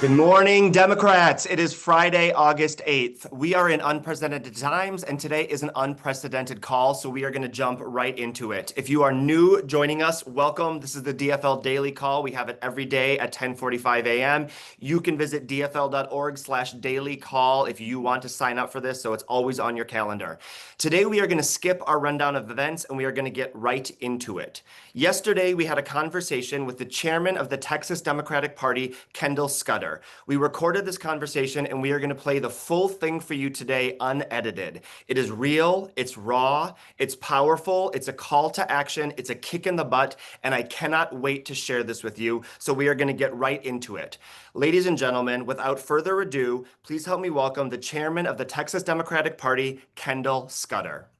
Good morning, Democrats. It is Friday, August 8th. We are in unprecedented times, and today is an unprecedented call, so we are going to jump right into it. If you are new joining us, welcome. This is the DFL Daily Call. We have it every day at 10:45 a.m. You can visit dfl.org/daily call if you want to sign up for this, so it's always on your calendar. Today, we are going to skip our rundown of events, and we are going to get right into it. Yesterday, we had a conversation with the chairman of the Texas Democratic Party, Kendall Scudder. We recorded this conversation and we are going to play the full thing for you today unedited. It is real, it's raw, it's powerful, it's a call to action, it's a kick in the butt, and I cannot wait to share this with you. So we are going to get right into it. Ladies and gentlemen, without further ado, please help me welcome the chairman of the Texas Democratic Party, Kendall Scudder.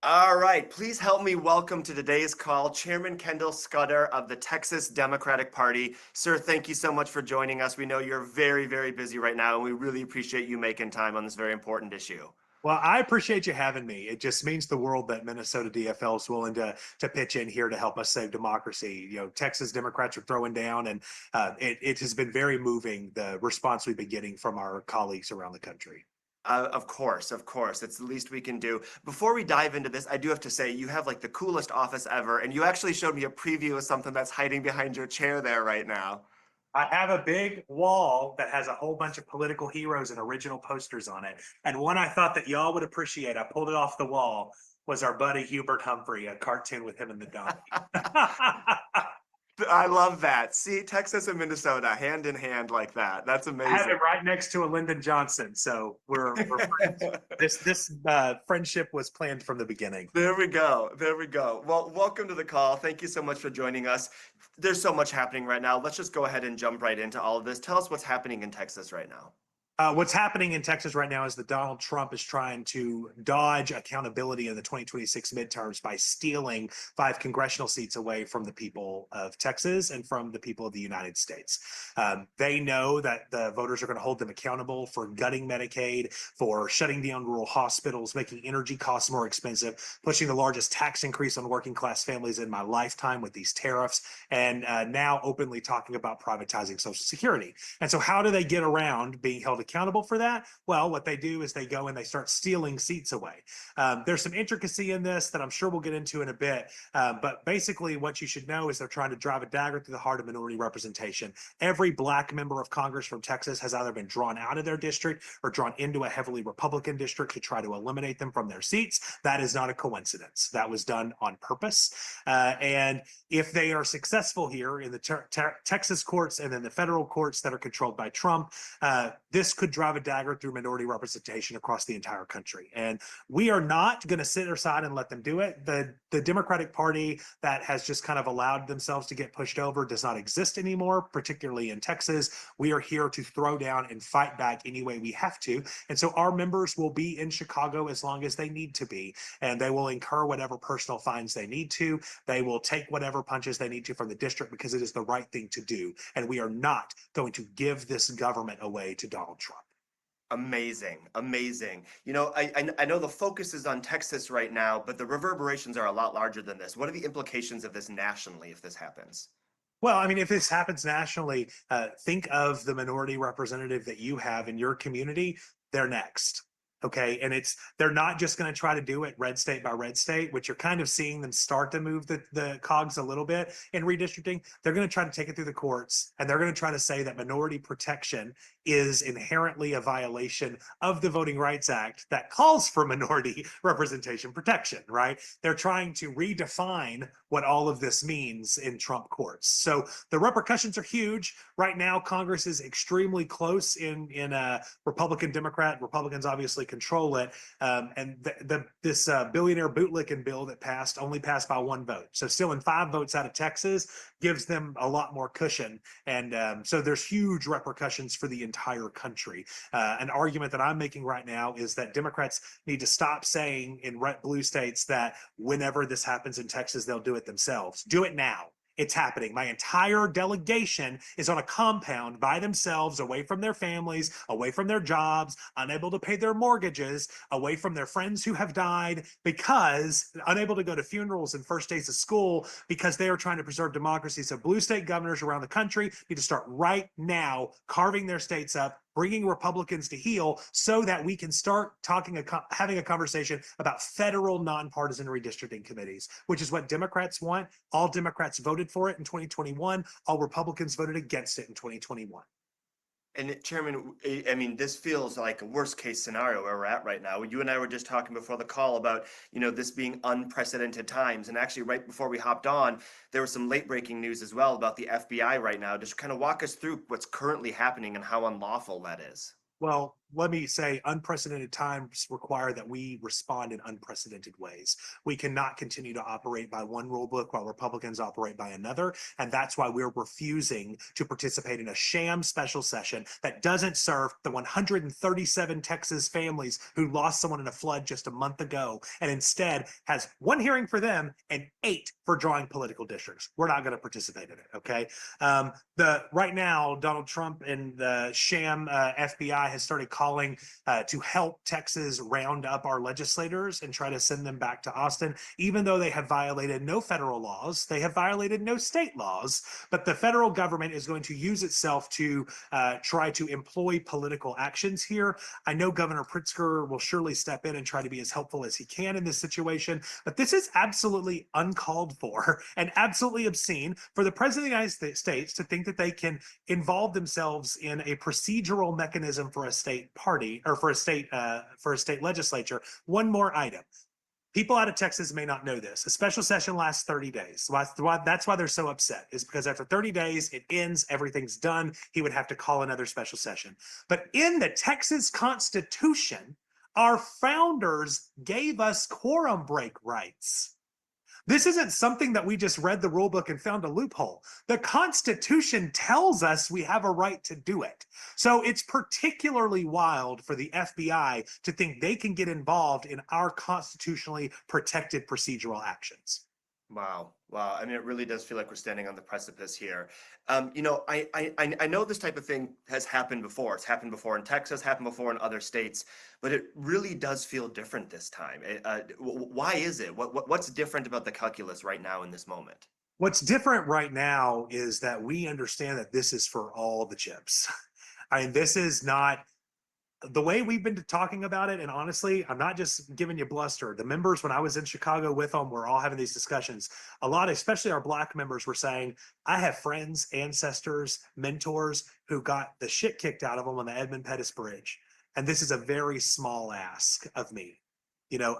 All right, please help me welcome to today's call Chairman Kendall Scudder of the Texas Democratic Party. Sir, thank you so much for joining us. We know you're very, very busy right now, and we really appreciate you making time on this very important issue. Well, I appreciate you having me. It just means the world that Minnesota DFL is willing to pitch in here to help us save democracy. You know, Texas Democrats are throwing down, and it has been very moving, the response we've been getting from our colleagues around the country. Of course, of course. It's the least we can do. Before we dive into this, I do have to say you have like the coolest office ever, and you actually showed me a preview of something that's hiding behind your chair there right now. I have a big wall that has a whole bunch of political heroes and original posters on it. And one I thought that y'all would appreciate, I pulled it off the wall, was our buddy Hubert Humphrey, a cartoon with him and the donkey. I love that. See, Texas and Minnesota hand in hand like that. That's amazing. I have it right next to a Lyndon Johnson, so we're friends. This friendship was planned from the beginning. There we go. There we go. Well, welcome to the call. Thank you so much for joining us. There's so much happening right now. Let's just go ahead and jump right into all of this. Tell us what's happening in Texas right now. What's happening in Texas right now is that Donald Trump is trying to dodge accountability in the 2026 midterms by stealing 5 congressional seats away from the people of Texas and from the people of the United States. They know that the voters are going to hold them accountable for gutting Medicaid, for shutting down rural hospitals, making energy costs more expensive, pushing the largest tax increase on working class families in my lifetime with these tariffs, and now openly talking about privatizing Social Security. And so how do they get around being held accountable for that? Well, what they do is they go and they start stealing seats away. There's some intricacy in this that I'm sure we'll get into in a bit, but basically what you should know is they're trying to drive a dagger through the heart of minority representation. Every black member of Congress from Texas has either been drawn out of their district or drawn into a heavily Republican district to try to eliminate them from their seats. That is not a coincidence. That was done on purpose. And if they are successful here in the Texas courts and then the federal courts that are controlled by Trump, this could drive a dagger through minority representation across the entire country. And we are not going to sit aside and let them do it. The Democratic Party that has just kind of allowed themselves to get pushed over does not exist anymore, particularly in Texas. We are here to throw down and fight back any way we have to. And so our members will be in Chicago as long as they need to be, and they will incur whatever personal fines they need to. They will take whatever punches they need to from the district because it is the right thing to do. And we are not going to give this government away to Donald Trump. Amazing, amazing. You know, I know the focus is on Texas right now, but the reverberations are a lot larger than this. What are the implications of this nationally if this happens? Well, I mean, if this happens nationally, think of the minority representative that you have in your community. They're next. Okay. And they're not just going to try to do it red state by red state, which you're kind of seeing them start to move the cogs a little bit in redistricting. They're going to try to take it through the courts, and they're going to try to say that minority protection is inherently a violation of the Voting Rights Act that calls for minority representation protection, right? They're trying to redefine what all of this means in Trump courts. So the repercussions are huge. Right now, Congress is extremely close in Republican, Democrat. Republicans obviously control it. And this billionaire bootlicking bill that only passed by 1 vote. So still in 5 votes out of Texas gives them a lot more cushion. And so there's huge repercussions for the entire country. An argument that I'm making right now is that Democrats need to stop saying in red blue states that whenever this happens in Texas, they'll do it themselves. Do it now. It's happening. My entire delegation is on a compound by themselves, away from their families, away from their jobs, unable to pay their mortgages, away from their friends who have died, because unable to go to funerals and first days of school because they are trying to preserve democracy. So blue state governors around the country need to start right now carving their states up, bringing Republicans to heel so that we can start having a conversation about federal nonpartisan redistricting committees, which is what Democrats want. All Democrats voted for it in 2021. All Republicans voted against it in 2021. And Chairman, I mean, this feels like a worst case scenario where we're at right now. You and I were just talking before the call about, this being unprecedented times. And actually, right before we hopped on, there was some late breaking news as well about the FBI right now. Just kind of walk us through what's currently happening and how unlawful that is. Well, let me say unprecedented times require that we respond in unprecedented ways. We cannot continue to operate by one rule book while Republicans operate by another. And that's why we're refusing to participate in a sham special session that doesn't serve the 137 Texas families who lost someone in a flood just a month ago, and instead has one hearing for them and 8 for drawing political districts. We're not going to participate in it. Okay. Right now, Donald Trump and the sham FBI has started calling to help Texas round up our legislators and try to send them back to Austin, even though they have violated no federal laws. They have violated no state laws, but the federal government is going to use itself to try to employ political actions here. I know Governor Pritzker will surely step in and try to be as helpful as he can in this situation, but this is absolutely uncalled for and absolutely obscene for the President of the United States to think that they can involve themselves in a procedural mechanism for a state party or for a state legislature. One more item. People out of Texas may not know this. A special session lasts 30 days. That's why they're so upset, is because after 30 days, it ends, everything's done. He would have to call another special session. But in the Texas Constitution, our founders gave us quorum break rights. This isn't something that we just read the rule book and found a loophole. The Constitution tells us we have a right to do it. So it's particularly wild for the FBI to think they can get involved in our constitutionally protected procedural actions. Wow. Wow. I mean, it really does feel like we're standing on the precipice here. I know this type of thing has happened before. It's happened before in Texas, happened before in other states, but it really does feel different this time. Why is it? What's different about the calculus right now in this moment? What's different right now is that we understand that this is for all the chips. I mean, this is not the way we've been talking about it. And honestly, I'm not just giving you bluster. The members, when I was in Chicago with them, we're all having these discussions. A lot, especially our Black members, were saying, I have friends, ancestors, mentors who got the shit kicked out of them on the Edmund Pettus Bridge. And this is a very small ask of me.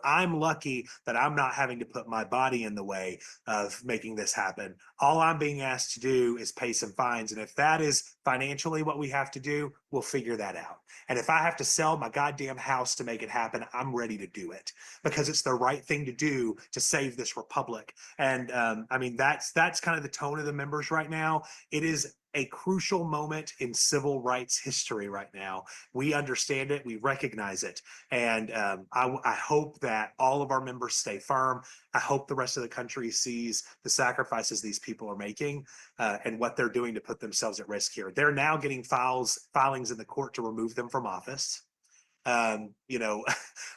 I'm lucky that I'm not having to put my body in the way of making this happen. All I'm being asked to do is pay some fines. And if that is financially what we have to do, we'll figure that out. And if I have to sell my goddamn house to make it happen, I'm ready to do it because it's the right thing to do to save this republic. And I mean, that's kind of the tone of the members right now. It is a crucial moment in civil rights history right now. We understand it, we recognize it, and I hope that all of our members stay firm. I hope the rest of the country sees the sacrifices these people are making and what they're doing to put themselves at risk here. They're now getting filings in the court to remove them from office.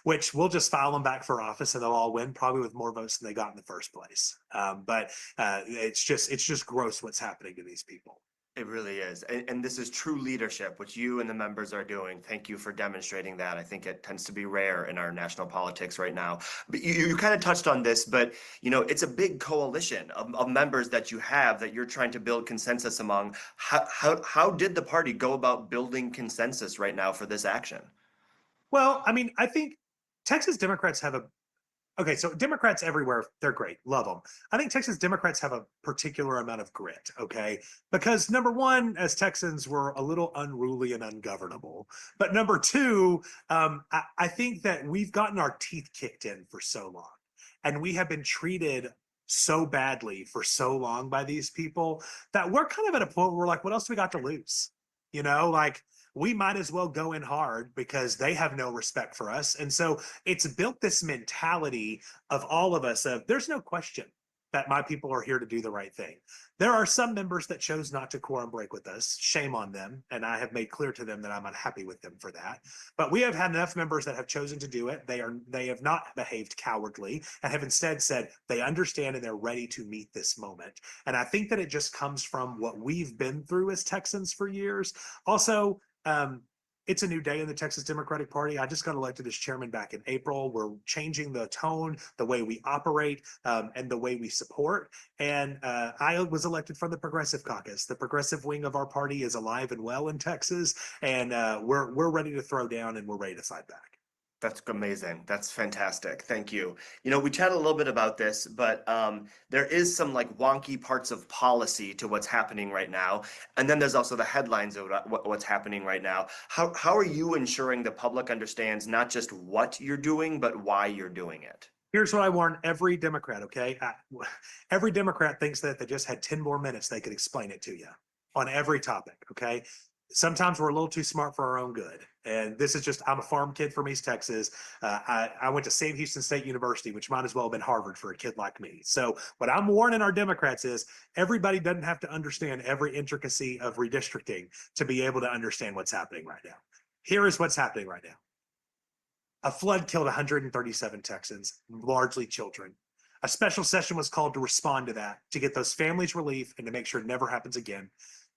Which we'll just file them back for office and they'll all win, probably with more votes than they got in the first place. But it's just gross what's happening to these people. It really is. And this is true leadership, which you and the members are doing. Thank you for demonstrating that. I think it tends to be rare in our national politics right now. But you kind of touched on this, but it's a big coalition of members that you have that you're trying to build consensus among. How did the party go about building consensus right now for this action? Well, I mean, I think Texas Democrats have okay, so Democrats everywhere, they're great, love them. I think Texas Democrats have a particular amount of grit, okay? Because number one, as Texans, we're a little unruly and ungovernable. But number two, I think that we've gotten our teeth kicked in for so long. And we have been treated so badly for so long by these people that we're kind of at a point where we're like, what else do we got to lose? Like, we might as well go in hard because they have no respect for us. And so it's built this mentality of all of us of there's no question. that my people are here to do the right thing. There are some members that chose not to quorum break with us. Shame on them. And I have made clear to them that I'm unhappy with them for that. But we have had enough members that have chosen to do it. They have not behaved cowardly and have instead said they understand and they're ready to meet this moment. And I think that it just comes from what we've been through as Texans for years. Also, it's a new day in the Texas Democratic Party. I just got elected as chairman back in April. We're changing the tone, the way we operate, and the way we support. And I was elected from the Progressive Caucus. The progressive wing of our party is alive and well in Texas, and we're ready to throw down and we're ready to fight back. That's amazing. That's fantastic. Thank you. We chatted a little bit about this, but there is some like wonky parts of policy to what's happening right now, and then there's also the headlines of what's happening right now. How are you ensuring the public understands not just what you're doing, but why you're doing it? Here's what I warn every Democrat, okay? Every Democrat thinks that if they just had 10 more minutes, they could explain it to you on every topic, okay? Sometimes we're a little too smart for our own good. And this is just, I'm a farm kid from East Texas. I went to Sam Houston State University, which might as well have been Harvard for a kid like me. So what I'm warning our Democrats is everybody doesn't have to understand every intricacy of redistricting to be able to understand what's happening right now. Here is what's happening right now. A flood killed 137 Texans, largely children. A special session was called to respond to that, to get those families relief and to make sure it never happens again.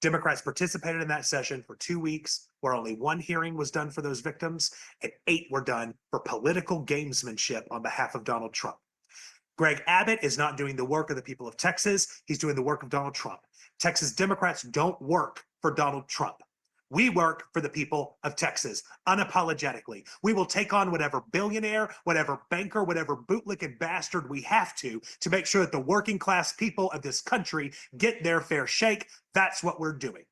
Democrats participated in that session for 2 weeks, where only one hearing was done for those victims, and 8 were done for political gamesmanship on behalf of Donald Trump. Greg Abbott is not doing the work of the people of Texas. He's doing the work of Donald Trump. Texas Democrats don't work for Donald Trump. We work for the people of Texas unapologetically. We will take on whatever billionaire, whatever banker, whatever bootlicking bastard we have to make sure that the working class people of this country get their fair shake. That's what we're doing.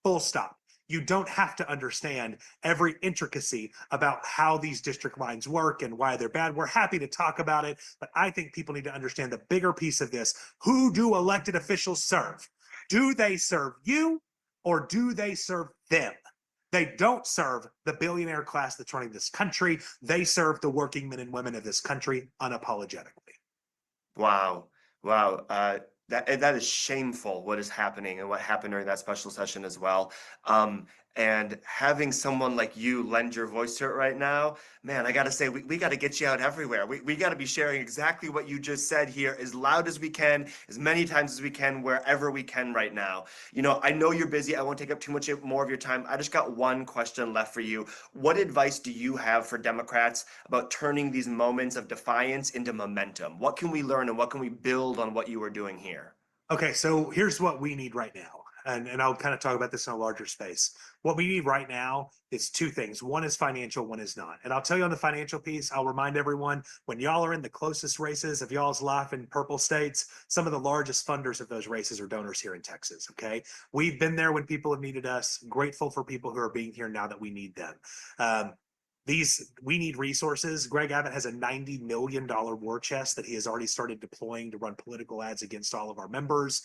Full stop. You don't have to understand every intricacy about how these district lines work and why they're bad. We're happy to talk about it, but I think people need to understand the bigger piece of this. Who do elected officials serve? Do they serve you? Or do they serve them? They don't serve the billionaire class that's running this country. They serve the working men and women of this country unapologetically. Wow. Wow. That is shameful what is happening and what happened during that special session as well. And having someone like you lend your voice to it right now, man, I got to say, we got to get you out everywhere. We got to be sharing exactly what you just said here as loud as we can, as many times as we can, wherever we can right now. I know you're busy. I won't take up too much more of your time. I just got one question left for you. What advice do you have for Democrats about turning these moments of defiance into momentum? What can we learn and what can we build on what you are doing here? Okay, so here's what we need right now. And I'll kind of talk about this in a larger space. What we need right now is 2 things. One is financial, one is not. And I'll tell you on the financial piece, I'll remind everyone, when y'all are in the closest races of y'all's life in purple states, some of the largest funders of those races are donors here in Texas, okay? We've been there when people have needed us, grateful for people who are being here now that we need them. We need resources. Greg Abbott has a $90 million war chest that he has already started deploying to run political ads against all of our members,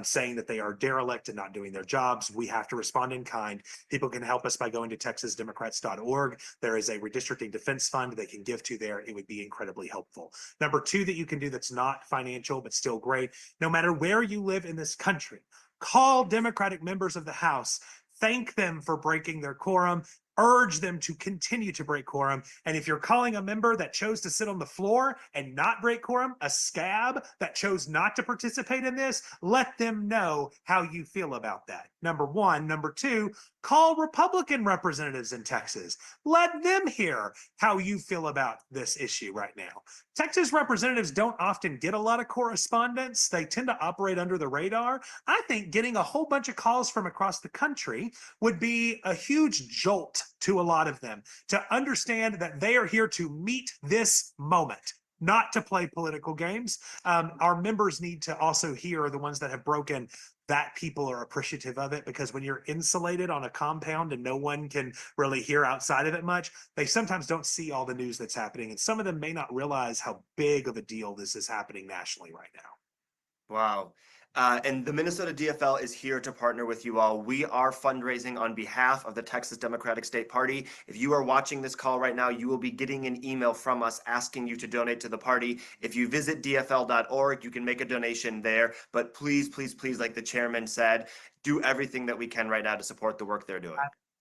saying that they are derelict and not doing their jobs. We have to respond in kind. People can help us by going to texasdemocrats.org. There is a redistricting defense fund they can give to there. It would be incredibly helpful. Number 2 that you can do that's not financial, but still great, no matter where you live in this country, call Democratic members of the House, thank them for breaking their quorum, urge them to continue to break quorum. And if you're calling a member that chose to sit on the floor and not break quorum, a scab that chose not to participate in this, let them know how you feel about that. Number 1. Number 2, call Republican representatives in Texas. Let them hear how you feel about this issue right now. Texas representatives don't often get a lot of correspondence. They tend to operate under the radar. I think getting a whole bunch of calls from across the country would be a huge jolt to a lot of them to understand that they are here to meet this moment, not to play political games. Our members need to also hear, the ones that have broken, that people are appreciative of it, because when you're insulated on a compound and no one can really hear outside of it much, they sometimes don't see all the news that's happening. And some of them may not realize how big of a deal this is happening nationally right now. Wow. And the Minnesota DFL is here to partner with you all. We are fundraising on behalf of the Texas Democratic State Party. If you are watching this call right now, you will be getting an email from us asking you to donate to the party. If you visit dfl.org, you can make a donation there. But please, please, please, like the chairman said, do everything that we can right now to support the work they're doing.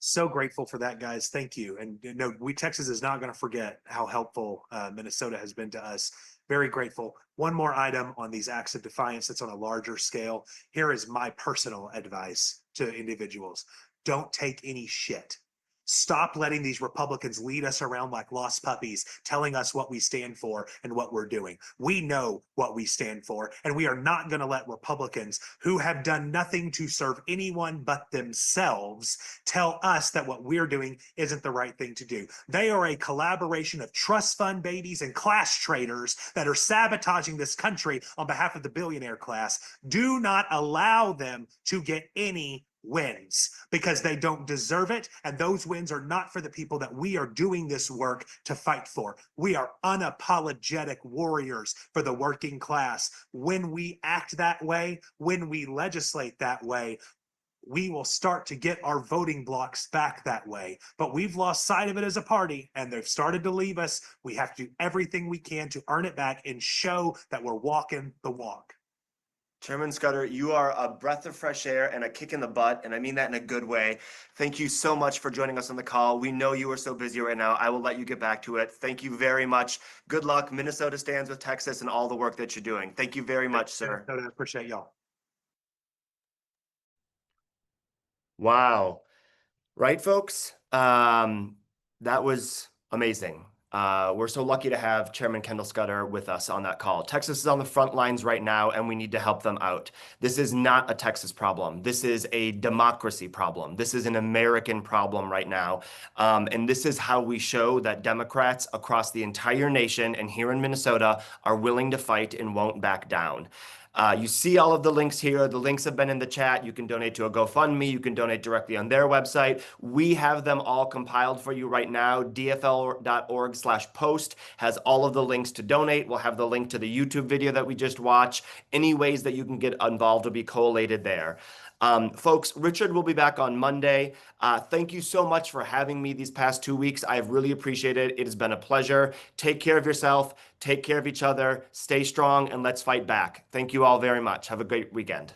So grateful for that, guys. Thank you. And no, Texas is not going to forget how helpful Minnesota has been to us. Very grateful. One more item on these acts of defiance that's on a larger scale. Here is my personal advice to individuals. Don't take any shit. Stop letting these Republicans lead us around like lost puppies, telling us what we stand for and what we're doing. We know what we stand for, and we are not going to let Republicans who have done nothing to serve anyone but themselves tell us that what we're doing isn't the right thing to do. They are a collaboration of trust fund babies and class traders that are sabotaging this country on behalf of the billionaire class. Do not allow them to get any wins because they don't deserve it, and those wins are not for the people that we are doing this work to fight for. We are unapologetic warriors for the working class. When we act that way, when we legislate that way, we will start to get our voting blocks back that way. But we've lost sight of it as a party, and they've started to leave us. We have to do everything we can to earn it back and show that we're walking the walk. Chairman Scudder, you are a breath of fresh air and a kick in the butt, and I mean that in a good way. Thank you so much for joining us on the call. We know you are so busy right now. I will let you get back to it. Thank you very much. Good luck. Minnesota stands with Texas and all the work that you're doing. Thank you very much, sir. I appreciate y'all. Wow. Right, folks? That was amazing. We're so lucky to have Chairman Kendall Scudder with us on that call. Texas is on the front lines right now, and we need to help them out. This is not a Texas problem. This is a democracy problem. This is an American problem right now. And this is how we show that Democrats across the entire nation and here in Minnesota are willing to fight and won't back down. You see all of the links here. The links have been in the chat. You can donate to a GoFundMe. You can donate directly on their website. We have them all compiled for you right now. dfl.org/post has all of the links to donate. We'll have the link to the YouTube video that we just watched. Any ways that you can get involved will be collated there. Folks, Richard will be back on Monday. Thank you so much for having me these past 2 weeks. I've really appreciated it. It has been a pleasure. Take care of yourself. Take care of each other. Stay strong, and let's fight back. Thank you all very much. Have a great weekend.